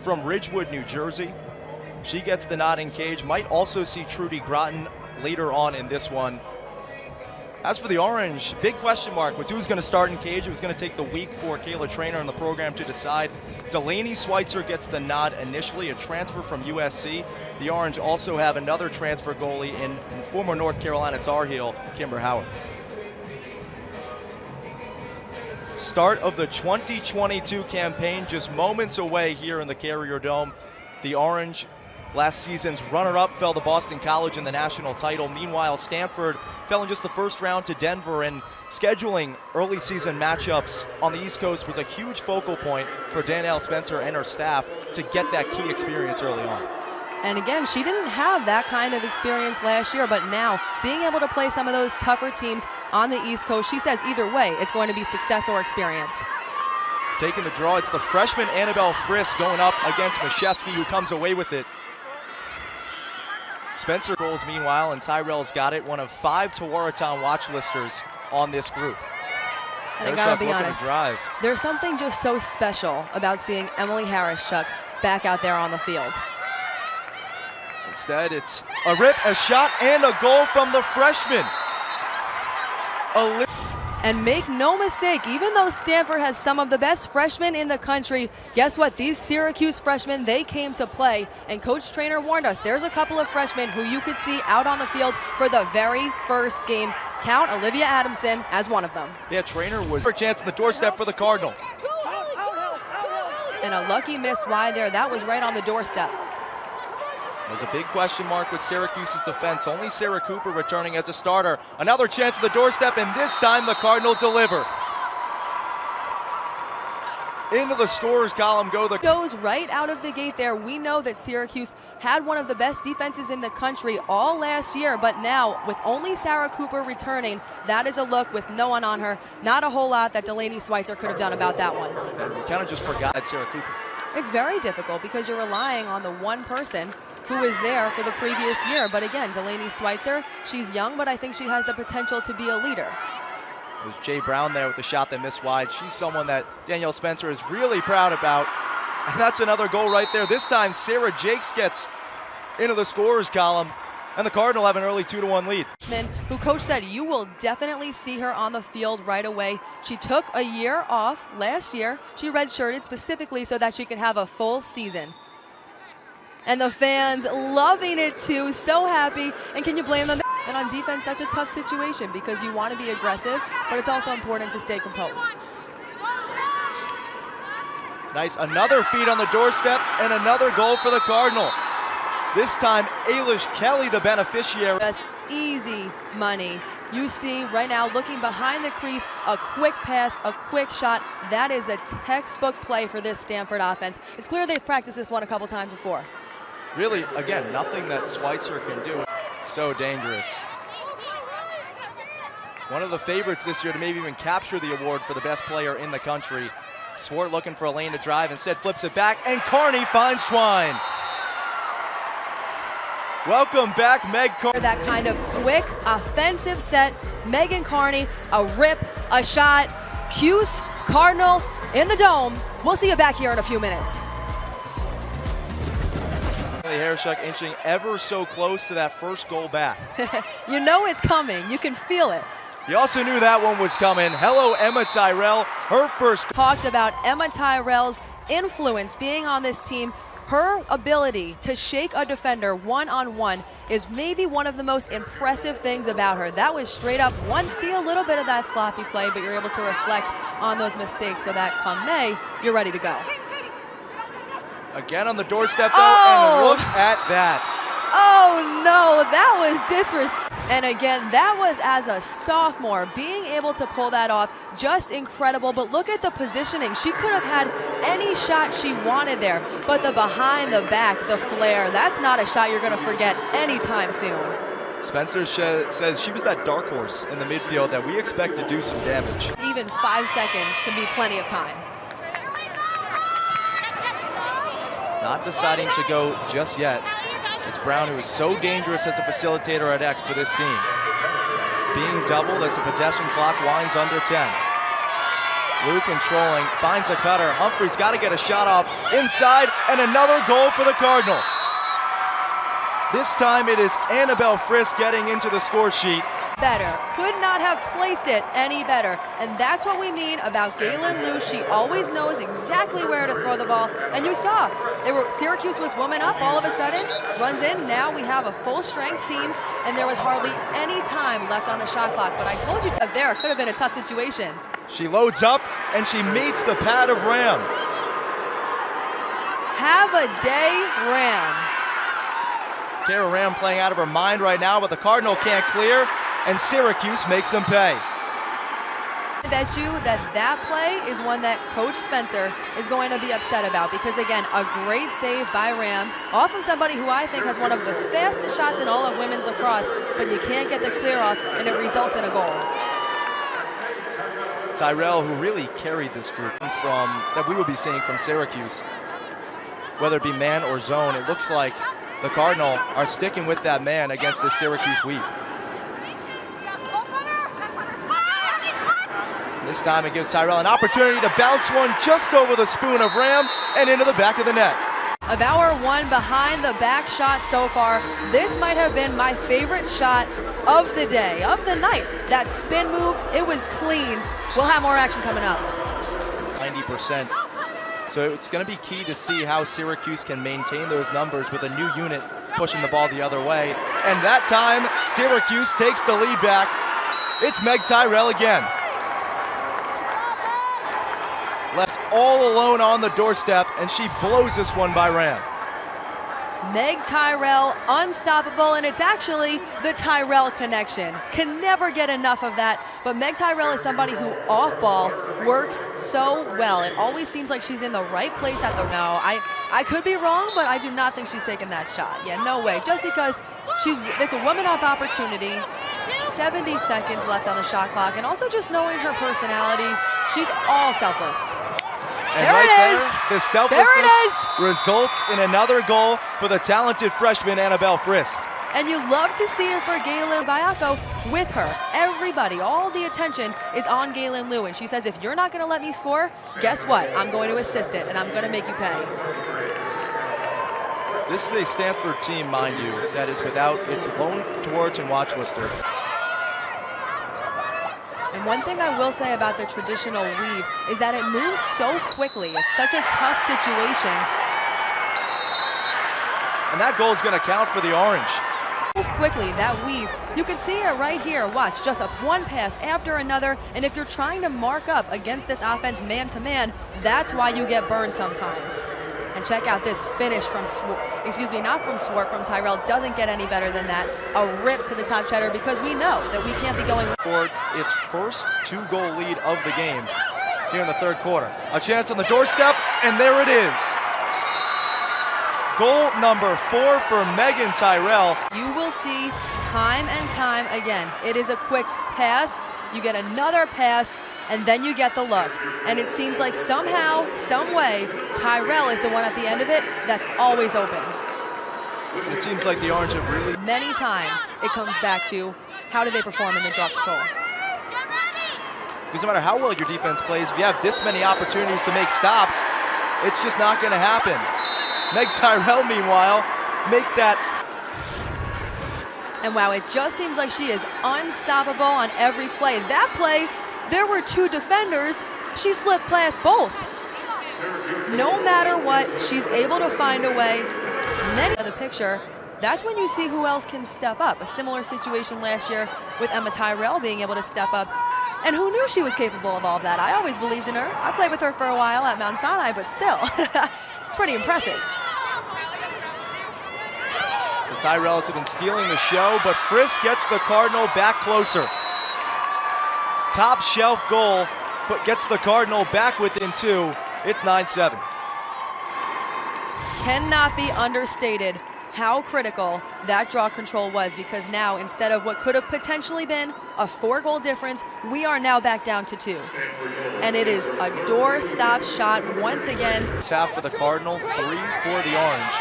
from Ridgewood, New Jersey. She gets the nod in cage. Might also see Trudy Groton later on in this one. As for the Orange, big question mark was who was going to start in cage. It was going to take the week for Kayla Trainer and the program to decide. Delaney Schweitzer gets the nod initially, a transfer from USC. The Orange also have another transfer goalie in former North Carolina Tar Heel, Kimber Howard. Start of the 2022 campaign just moments away here in the Carrier Dome. The Orange, last season's runner-up, fell to Boston College in the national title. Meanwhile, Stanford fell in just the first round to Denver, and scheduling early season matchups on the East Coast was a huge focal point for Danielle Spencer and her staff to get that key experience early on. And again, she didn't have that kind of experience last year, but now being able to play some of those tougher teams on the East Coast, she says either way, it's going to be success or experience. Taking the draw, it's the freshman Annabelle Frisk going up against Mashevsky, who comes away with it. Spencer rolls meanwhile, and Tyrell's got it, one of 5 Tewaaraton watch listers on this group. And I gotta be honest, there's something just so special about seeing Emily Harris-Chuck back out there on the field. Instead, it's a rip, a shot, and a goal from the freshman. And make no mistake, even though Stanford has some of the best freshmen in the country, guess what? These Syracuse freshmen, they came to play. And Coach Trainer warned us, there's a couple of freshmen who you could see out on the field for the very first game. Count Olivia Adamson as one of them. Yeah, Trainer was for a chance on the doorstep for the Cardinal. And a lucky miss wide there. That was right on the doorstep. There's a big question mark with Syracuse's defense. Only Sarah Cooper returning as a starter. Another chance at the doorstep, and this time the Cardinal deliver. Into the scorer's column go the... Goes right out of the gate there. We know that Syracuse had one of the best defenses in the country all last year, but now with only Sarah Cooper returning, that is a look with no one on her. Not a whole lot that Delaney Schweitzer could have done about that one. You kind of just forgot Sarah Cooper. It's very difficult because you're relying on the one person who was there for the previous year. But again, Delaney Schweitzer, she's young, but I think she has the potential to be a leader. It was Jay Brown there with the shot that missed wide. She's someone that Danielle Spencer is really proud about. And that's another goal right there. This time, Sarah Jakes gets into the scorer's column, and the Cardinal have an early 2-1 lead. Who coach said you will definitely see her on the field right away. She took a year off last year. She redshirted specifically so that she could have a full season. And the fans loving it too, so happy. And can you blame them? And on defense, that's a tough situation because you want to be aggressive, but it's also important to stay composed. Nice, another feed on the doorstep and another goal for the Cardinal. This time, Ailish Kelly, the beneficiary. Just easy money. You see right now, looking behind the crease, a quick pass, a quick shot. That is a textbook play for this Stanford offense. It's clear they've practiced this one a couple times before. Really, again, nothing that Schweitzer can do. So dangerous. One of the favorites this year to maybe even capture the award for the best player in the country. Swart looking for a lane to drive, instead flips it back, and Carney finds Twine. Welcome back, Meg Carney. That kind of quick offensive set. Megan Carney, a rip, a shot. Cuse, Cardinal in the dome. We'll see you back here in a few minutes. Harris-Chuck inching ever so close to that first goal back. You know it's coming. You can feel it. You also knew that one was coming. Hello, Emma Tyrell. Her first. Talked about Emma Tyrell's influence being on this team. Her ability to shake a defender one-on-one is maybe one of the most impressive things about her. That was straight up one. See a little bit of that sloppy play, but you're able to reflect on those mistakes so that come May, you're ready to go. Again on the doorstep, though, and look at that. Oh, no, that was disrespect. And again, that was as a sophomore. Being able to pull that off, just incredible. But look at the positioning. She could have had any shot she wanted there. But the behind the back, the flare, that's not a shot you're going to forget anytime soon. Spencer says she was that dark horse in the midfield that we expect to do some damage. Even 5 seconds can be plenty of time. Not deciding to go just yet. It's Brown, who is so dangerous as a facilitator at X for this team. Being doubled as the possession clock winds under 10. Lou controlling, finds a cutter. Humphrey's got to get a shot off inside, and another goal for the Cardinal. This time it is Annabelle Frisk getting into the score sheet. Better. Could not have placed it any better. And that's what we mean about Galen Lou. She always knows exactly where to throw the ball. And you saw, Syracuse was woman up all of a sudden, runs in. Now we have a full-strength team, and there was hardly any time left on the shot clock. But I told you there could have been a tough situation. She loads up, and she meets the pad of Ram. Have a day, Ram. Kara Ram playing out of her mind right now, but the Cardinal can't clear, and Syracuse makes them pay. I bet you that play is one that Coach Spencer is going to be upset about, because again, a great save by Ram off of somebody who I think has one of the fastest shots in all of women's lacrosse, but you can't get the clear off, and it results in a goal. Tyrell, who really carried this group that we will be seeing from Syracuse, whether it be man or zone, it looks like the Cardinal are sticking with that man against the Syracuse weave. This time it gives Tyrell an opportunity to bounce one just over the spoon of Ram and into the back of the net. Of our one behind the back shot so far, this might have been my favorite shot of the day, of the night. That spin move, it was clean. We'll have more action coming up. 90%. So it's going to be key to see how Syracuse can maintain those numbers with a new unit pushing the ball the other way. And that time, Syracuse takes the lead back. It's Meg Tyrell again. Left all alone on the doorstep, and she blows this one by Ram. Meg Tyrell, unstoppable, and it's actually the Tyrell connection. Can never get enough of that, but Meg Tyrell is somebody who off-ball works so well. It always seems like she's in the right place at the... No, I could be wrong, but I do not think she's taking that shot. Yeah, no way. Just because it's a woman-up opportunity, 70 seconds left on the shot clock, and also just knowing her personality, she's all selfless. And there right it is. The selflessness results in another goal for the talented freshman Annabelle Frisk. And you love to see it for Galen Biaco with her. Everybody, all the attention is on Galen Lou. And she says, if you're not going to let me score, guess what? I'm going to assist it, and I'm going to make you pay. This is a Stanford team, mind you, that is without its lone torch and watch lister. And one thing I will say about the traditional weave is that it moves so quickly. It's such a tough situation. And that goal is going to count for the Orange. So quickly, that weave. You can see it right here. Watch, just up one pass after another. And if you're trying to mark up against this offense man-to-man, that's why you get burned sometimes. And check out this finish from from Tyrell. Doesn't get any better than that. A rip to the top cheddar, because we know that we can't be going for its first 2-goal lead of the game here in the third quarter. A chance on the doorstep, and there it is. Goal number 4 for Megan Tyrell. You will see time and time again. It is a quick pass. You get another pass, and then you get the look. And it seems like somehow, some way, Tyrell is the one at the end of it that's always open. It seems like the Orange have really... Many times it comes back to how do they perform in the drop control. Because no matter how well your defense plays, if you have this many opportunities to make stops, it's just not going to happen. Meg Tyrell, meanwhile, make that... And wow, it just seems like she is unstoppable on every play. That play, there were 2 defenders. She slipped past both. No matter what, she's able to find a way. Many of the picture, that's when you see who else can step up. A similar situation last year with Emma Tyrell being able to step up. And who knew she was capable of all of that? I always believed in her. I played with her for a while at Mount Sinai, but still, it's pretty impressive. The Tyrells have been stealing the show, but Frisk gets the Cardinal back closer. Top shelf goal, but gets the Cardinal back within 2. It's 9-7. Cannot be understated how critical that draw control was, because now, instead of what could have potentially been a 4-goal difference, we are now back down to 2. And it is a doorstop shot once again. It's half for the Cardinal, 3 for the Orange.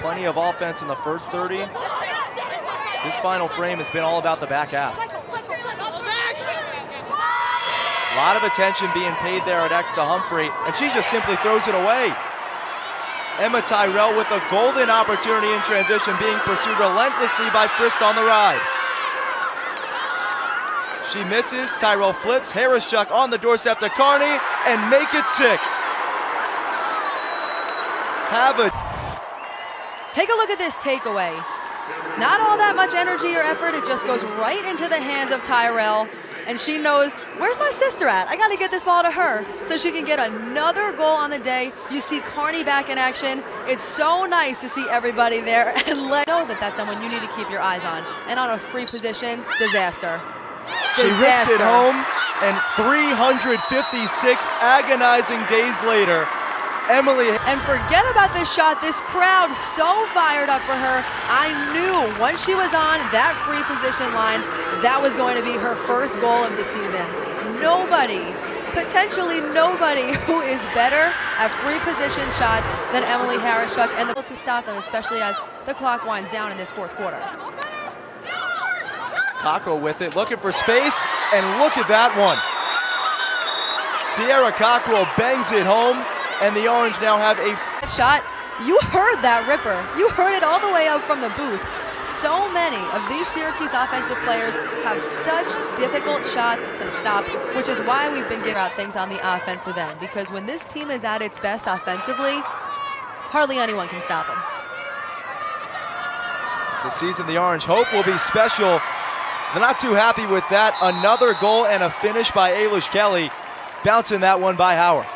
Plenty of offense in the first 30. This final frame has been all about the back half. A lot of attention being paid there at X to Humphrey, and she just simply throws it away. Emma Tyrell with a golden opportunity in transition, being pursued relentlessly by Frist on the ride. She misses, Tyrell flips, Harris-Chuck on the doorstep to Carney, and make it 6. Take a look at this takeaway. Not all that much energy or effort, it just goes right into the hands of Tyrell, and she knows, where's my sister at? I gotta get this ball to her so she can get another goal on the day. You see Carney back in action. It's so nice to see everybody there and let know that that's someone you need to keep your eyes on. And on a free position, disaster. She rips it home, and 356 agonizing days later, Emily. And forget about this shot. This crowd so fired up for her. I knew once she was on that free position line, that was going to be her first goal of the season. Nobody, potentially nobody, who is better at free position shots than Emily Harris-Chuck, and able to stop them, especially as the clock winds down in this fourth quarter. Cockrell with it, looking for space, and look at that one. Sierra Cockrell bangs it home, and the Orange now have a shot. You heard that ripper. You heard it all the way up from the booth. So many of these Syracuse offensive players have such difficult shots to stop, which is why we've been giving out things on the offensive end, because when this team is at its best offensively, hardly anyone can stop them. It's a season the Orange hope will be special. They're not too happy with that. Another goal and a finish by Ailish Kelly, bouncing that one by Howard.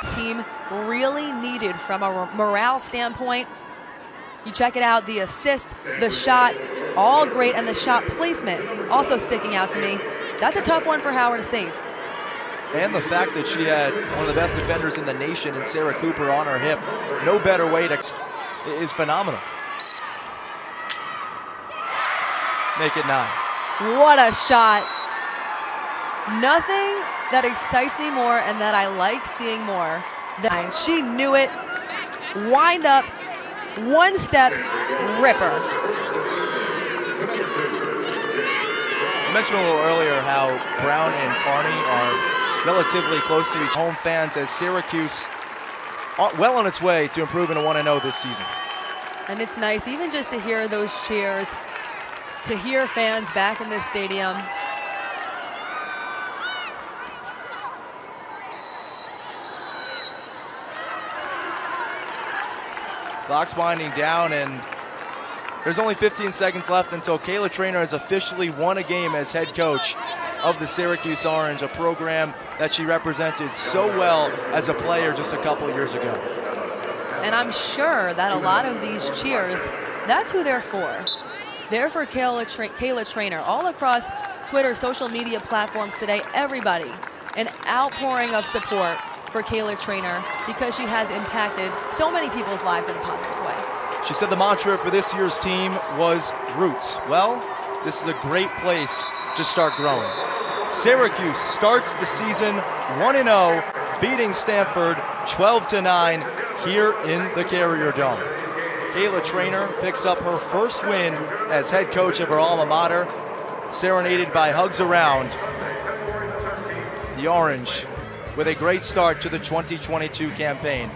Team really needed from a morale standpoint. You check it out, the assist, the shot, all great, and the shot placement also sticking out to me. That's a tough one for Howard to save. And the fact that she had one of the best defenders in the nation in Sarah Cooper on her hip, no better way to, is phenomenal. Make it 9. What a shot. Nothing that excites me more and that I like seeing more. She knew it. Wind up, one step, ripper. I mentioned a little earlier how Brown and Carney are relatively close to each home fans, as Syracuse well on its way to improving to 1-0 this season. And it's nice even just to hear those cheers, to hear fans back in this stadium. Clock's winding down, and there's only 15 seconds left until Kayla Trainer has officially won a game as head coach of the Syracuse Orange, a program that she represented so well as a player just a couple of years ago. And I'm sure that a lot of these cheers, that's who they're for. They're for Kayla Trainer. All across Twitter, social media platforms today, everybody, an outpouring of support for Kayla Trainer because she has impacted so many people's lives in a positive way. She said the mantra for this year's team was roots. Well, this is a great place to start growing. Syracuse starts the season 1-0, beating Stanford 12-9 here in the Carrier Dome. Kayla Trainer picks up her first win as head coach of her alma mater, serenaded by hugs around. The Orange with a great start to the 2022 campaign.